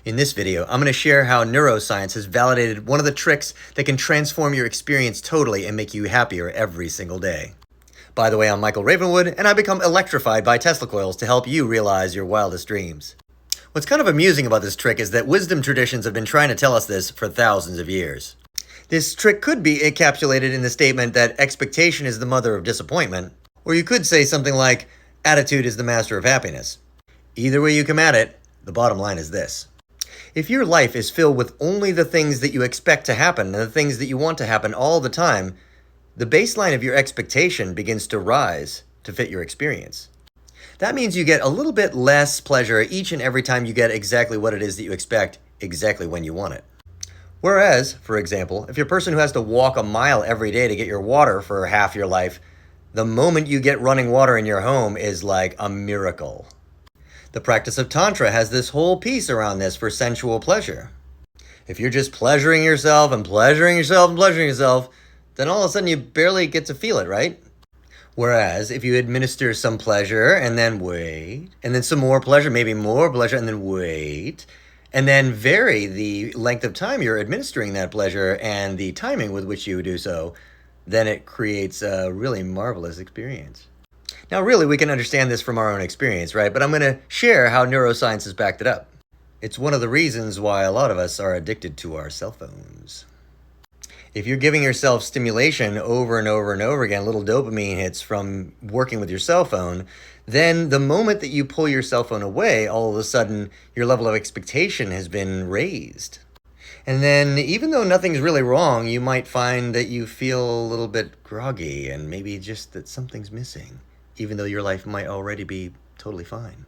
In this video, I'm going to share how neuroscience has validated one of the tricks that can transform your experience totally and make you happier every single day. By the way, I'm Michael Ravenwood, and I become electrified by Tesla coils to help you realize your wildest dreams. What's kind of amusing about this trick is that wisdom traditions have been trying to tell us this for thousands of years. This trick could be encapsulated in the statement that expectation is the mother of disappointment, or you could say something like, attitude is the master of happiness. Either way you come at it, the bottom line is this. If your life is filled with only the things that you expect to happen and the things that you want to happen all the time, the baseline of your expectation begins to rise to fit your experience. That means you get a little bit less pleasure each and every time you get exactly what it is that you expect, exactly when you want it. Whereas, for example, if you're a person who has to walk a mile every day to get your water for half your life, the moment you get running water in your home is like a miracle. The practice of Tantra has this whole piece around this for sensual pleasure. If you're just pleasuring yourself and pleasuring yourself and pleasuring yourself, then all of a sudden you barely get to feel it, right? Whereas if you administer some pleasure and then wait, and then some more pleasure, maybe more pleasure, and then wait, and then vary the length of time you're administering that pleasure and the timing with which you do so, then it creates a really marvelous experience. Now, really, we can understand this from our own experience, right? But I'm going to share how neuroscience has backed it up. It's one of the reasons why a lot of us are addicted to our cell phones. If you're giving yourself stimulation over and over and over again, little dopamine hits from working with your cell phone, then the moment that you pull your cell phone away, all of a sudden, your level of expectation has been raised. And then, even though nothing's really wrong, you might find that you feel a little bit groggy and maybe just that something's missing, even though your life might already be totally fine.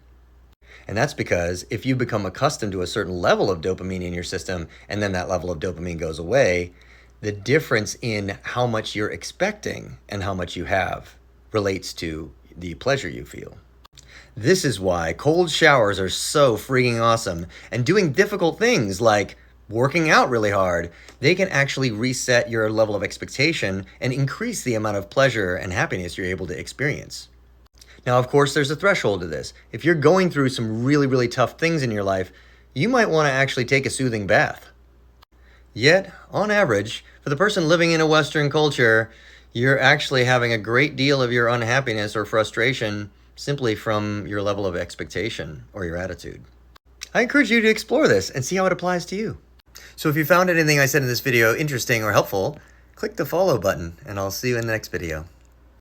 And that's because if you become accustomed to a certain level of dopamine in your system, and then that level of dopamine goes away, the difference in how much you're expecting and how much you have relates to the pleasure you feel. This is why cold showers are so freaking awesome, and doing difficult things like working out really hard, they can actually reset your level of expectation and increase the amount of pleasure and happiness you're able to experience. Now, of course, there's a threshold to this. If you're going through some really, really tough things in your life, you might want to actually take a soothing bath. Yet, on average, for the person living in a Western culture, you're actually having a great deal of your unhappiness or frustration simply from your level of expectation or your attitude. I encourage you to explore this and see how it applies to you. So if you found anything I said in this video interesting or helpful, click the follow button, and I'll see you in the next video.